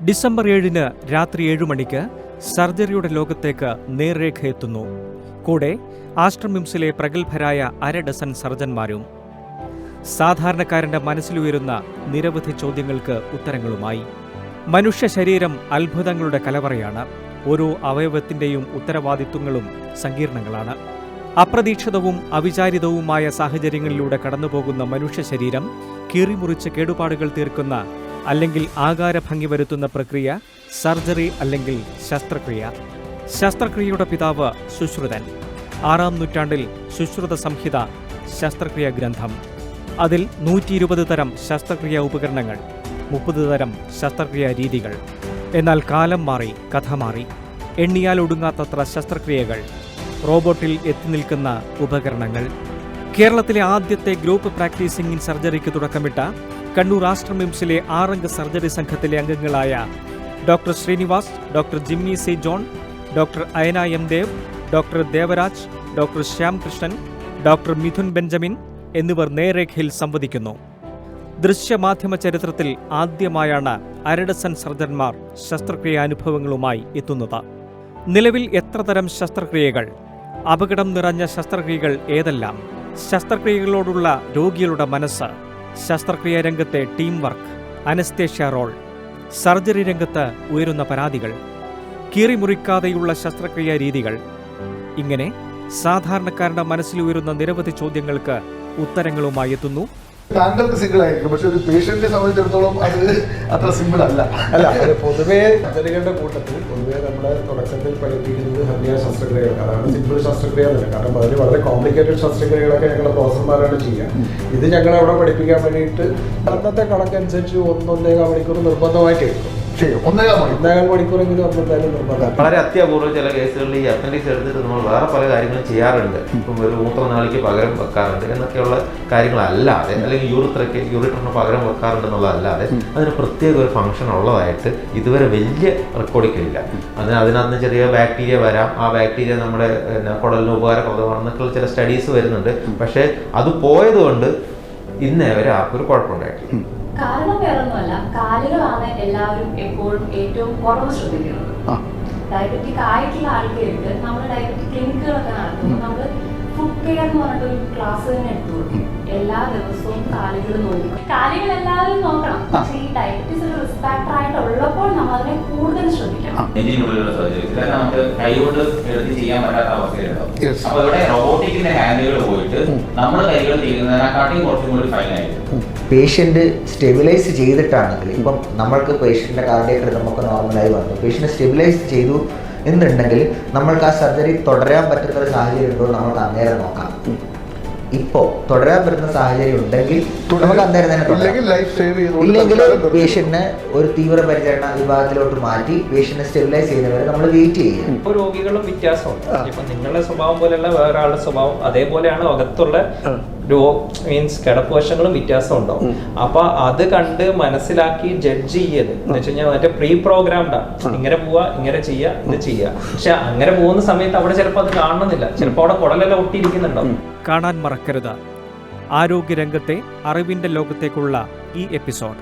December 7 രാത്രി 7 മണിക്ക് സർജറിയുടെ ലോകത്തേക്ക് നേർരേഖ എത്തുന്നു. കൂടെ ആശ്രമിംസിലെ പ്രഗത്ഭരായ 1/2 ഡസൻ സർജന്മാരും. സാധാരണക്കാരന്റെ മനസ്സിലുയരുന്ന നിരവധി ചോദ്യങ്ങൾക്ക് ഉത്തരങ്ങളുമായി. മനുഷ്യ ശരീരം അത്ഭുതങ്ങളുടെ കലവറയാണ്. ഓരോ അവയവത്തിന്റെയും ഉത്തരവാദിത്വങ്ങളും സങ്കീർണങ്ങളാണ്. അപ്രതീക്ഷിതവും അവിചാരിതവുമായ സാഹചര്യങ്ങളിലൂടെ കടന്നുപോകുന്ന മനുഷ്യ ശരീരം കീറിമുറിച്ച് കേടുപാടുകൾ തീർക്കുന്ന അല്ലെങ്കിൽ ആകാരഭംഗി വരുത്തുന്ന പ്രക്രിയ സർജറി അല്ലെങ്കിൽ ശസ്ത്രക്രിയ. ശസ്ത്രക്രിയയുടെ പിതാവ് സുശ്രുതൻ. 6-ാം നൂറ്റാണ്ടിൽ സുശ്രുത സംഹിത ശസ്ത്രക്രിയ ഗ്രന്ഥം. അതിൽ 120 തരം ശസ്ത്രക്രിയാ ഉപകരണങ്ങൾ, 30 തരം ശസ്ത്രക്രിയാ രീതികൾ. എന്നാൽ കാലം മാറി, കഥ മാറി. എണ്ണിയാൽ ഒടുങ്ങാത്തത്ര ശസ്ത്രക്രിയകൾ, റോബോട്ടിൽ എത്തിനിൽക്കുന്ന ഉപകരണങ്ങൾ. കേരളത്തിലെ ആദ്യത്തെ ഗ്രൂപ്പ് പ്രാക്ടീസിംഗ് ഇൻ സർജറിക്ക് തുടക്കമിട്ട കണ്ണൂർ ആശ്രമിംസിലെ 6 അംഗ സർജറി സംഘത്തിലെ അംഗങ്ങളായ doctor Srinivas, doctor Jimmy C John, doctor Ayana M Dev, doctor Devaraj, doctor Shyam Krishnan, doctor Mithun Benjamin എന്നിവർ നേർരേഖയിൽ സംവദിക്കുന്നു. ദൃശ്യമാധ്യമ ചരിത്രത്തിൽ ആദ്യമായാണ് 1/2 ഡസൻ സർജന്മാർ ശസ്ത്രക്രിയാ അനുഭവങ്ങളുമായി എത്തുന്നത്. നിലവിൽ എത്ര തരം ശസ്ത്രക്രിയകൾ? അപകടം നിറഞ്ഞ ശസ്ത്രക്രിയകൾ ഏതെല്ലാം? ശസ്ത്രക്രിയകളോടുള്ള രോഗികളുടെ മനസ്സ്, ശസ്ത്രക്രിയാ രംഗത്തെ team work, anaesthesia role, surgery രംഗത്ത് ഉയരുന്ന പരാതികൾ, കീറിമുറിക്കാതെയുള്ള ശസ്ത്രക്രിയാ രീതികൾ. ഇങ്ങനെ സാധാരണക്കാരുടെ മനസ്സിലുയരുന്ന നിരവധി ചോദ്യങ്ങൾക്ക് ഉത്തരങ്ങളുമായി എത്തുന്നു. താങ്കൾക്ക് സിംഗിൾ ആയിരിക്കും, പക്ഷെ ഒരു പേഷ്യന്റിനെ സംബന്ധിച്ചിടത്തോളം അത് അത്ര സിമ്പിൾ അല്ല. പൊതുവേ സർജറികളുടെ കൂട്ടത്തിൽ പൊതുവേ നമ്മുടെ തുടക്കത്തിൽ പഠിപ്പിക്കുന്നത് ഹെർണിയ ശസ്ത്രക്രിയകളാണ്. അതാണ് സിമ്പിൾ ശസ്ത്രക്രിയ എന്നല്ല. കാരണം അതിന് വളരെ കോംപ്ലിക്കേറ്റഡ് ശസ്ത്രക്രിയകളൊക്കെ ഞങ്ങളുടെ പ്രൊഫസർമാരാണ് ചെയ്യുക. ഇത് ഞങ്ങൾ അവിടെ പഠിപ്പിക്കാൻ വേണ്ടിയിട്ട് അന്നത്തെ കണക്കനുസരിച്ച് 1-1.25 മണിക്കൂർ നിർബന്ധമായിട്ട് എടുക്കും. 1.25 മണിക്കൂറെങ്കിലും എന്തായാലും നിർബന്ധം. വളരെ അത്യപൂർവ്വം ചില കേസുകളിൽ ഈ അപ്പൻഡിക്സ് എടുത്തിട്ട് നമ്മൾ വേറെ പല കാര്യങ്ങളും ചെയ്യാറുണ്ട്. ഇപ്പം ഒരു മൂത്രനാളിക്ക് പകരം വെക്കാറുണ്ട് എന്നൊക്കെയുള്ള കാര്യങ്ങളല്ലാതെ, അല്ലെങ്കിൽ യൂറിറ്ററിന് പകരം വെക്കാറുണ്ടെന്നുള്ളതല്ലാതെ അതിന് പ്രത്യേക ഒരു ഫംഗ്ഷൻ ഉള്ളതായിട്ട് ഇതുവരെ വലിയ റെക്കോർഡിക്കില്ല. അതിനകത്ത് ചെറിയ ബാക്ടീരിയ വരാം, ആ ബാക്ടീരിയ നമ്മുടെ കുടലിന് ഉപകാരപ്രദമാണെന്നൊക്കെയുള്ള ചില സ്റ്റഡീസ് വരുന്നുണ്ട്. പക്ഷേ അത് പോയതുകൊണ്ട് ഇന്നേ വരെ ആർക്കൊരു കുഴപ്പമുണ്ടായിട്ടില്ല. കാരണം വേറൊന്നുമല്ല, കാലുകളാണ് എല്ലാവരും എപ്പോഴും ഏറ്റവും കുറവ് ശ്രദ്ധിക്കുന്നത്. ഡയബറ്റിക് ആയിട്ടുള്ള ആൾക്കാർക്ക് നമ്മൾ ഡയബറ്റിക് ക്ലിനിക്കുകളൊക്കെ നടത്തുമ്പോൾ നമ്മൾ ഫുഡ് കെയർ എന്ന് പറഞ്ഞിട്ടൊരു ക്ലാസ് തന്നെ എടുത്തു കൊടുക്കും. എല്ലാ ദിവസവും കാലുകൾ നോക്കും. കാലുകൾ എല്ലാവരും നോക്കണം, പക്ഷേ ഈ ഡയബറ്റീസ് ഒരു റിസ്ക് ഫാക്ടർ ആയിട്ടുള്ളപ്പോൾ നമ്മൾ അതിനെ കൂടുതൽ ശ്രദ്ധിക്കണം. നമുക്ക് കൈകൊണ്ട് എടുത്ത് ചെയ്യാൻ പറ്റാത്ത അവസ്ഥയുണ്ടാവും. അപ്പൊ ഇവിടെ റോബോട്ടിക്കിന്റെ ഹാൻഡുകൾ പോയിട്ട് നമ്മൾ കൈകൾ ചെയ്യുന്നതിനെക്കാട്ടിയും കുറച്ചും കൂടി ഫൈനായിരിക്കും. പേഷ്യന്റ് സ്റ്റെബിലൈസ് ചെയ്തിട്ടാണെങ്കിൽ, ഇപ്പം നമ്മൾക്ക് പേഷ്യന്റിന്റെ കാർഡിയക് റിതമൊക്കെ നോർമലായി വന്നു, പേഷ്യന്റ് സ്റ്റെബിലൈസ് ചെയ്തു എന്നുണ്ടെങ്കിൽ നമ്മൾക്ക് ആ സർജറി തുടരാൻ പറ്റുന്ന ഒരു സാഹചര്യം ഉണ്ടോ നമുക്ക് അന്നേരം നോക്കാം. ഇപ്പോൾ തുടരാൻ പറ്റുന്ന സാഹചര്യം ഉണ്ടെങ്കിൽ നമുക്ക് അന്നേരം തന്നെ തുടരാം. ഇല്ലെങ്കിൽ പേഷ്യന്റിനെ ഒരു തീവ്രപരിചരണ വിഭാഗത്തിലോട്ട് മാറ്റി പേഷ്യന്റിനെ സ്റ്റെബിലൈസ് ചെയ്യുന്നവരെ നമ്മൾ വെയിറ്റ് ചെയ്യും. ഇപ്പോൾ രോഗികളും വ്യത്യാസമുണ്ട്. ഇപ്പൊ നിങ്ങളുടെ സ്വഭാവം പോലെയുള്ള വേറെ ആളുടെ സ്വഭാവം അതേപോലെയാണ് അകത്തുള്ള കിടപ്പ് വശങ്ങളും വ്യത്യാസം ഉണ്ടാവും. അപ്പൊ അത് കണ്ട് മനസ്സിലാക്കി ജഡ്ജ് ചെയ്യല് എന്ന് വെച്ച് കഴിഞ്ഞാൽ മറ്റേ പ്രീ പ്രോഗ്രാംഡാണ്. ഇങ്ങനെ പോവാ, ഇങ്ങനെ ചെയ്യാ, ഇത് ചെയ്യാ. പക്ഷെ അങ്ങനെ പോകുന്ന സമയത്ത് അവിടെ ചിലപ്പോൾ അത് കാണുന്നില്ല. ചിലപ്പോൾ അവിടെ കുടലെല്ലാം ഒട്ടിയിരിക്കുന്നുണ്ടാവും. കാണാൻ മറക്കരുത് ആരോഗ്യരംഗത്തെ അറിവിന്റെ ലോകത്തേക്കുള്ള ഈ എപ്പിസോഡ്.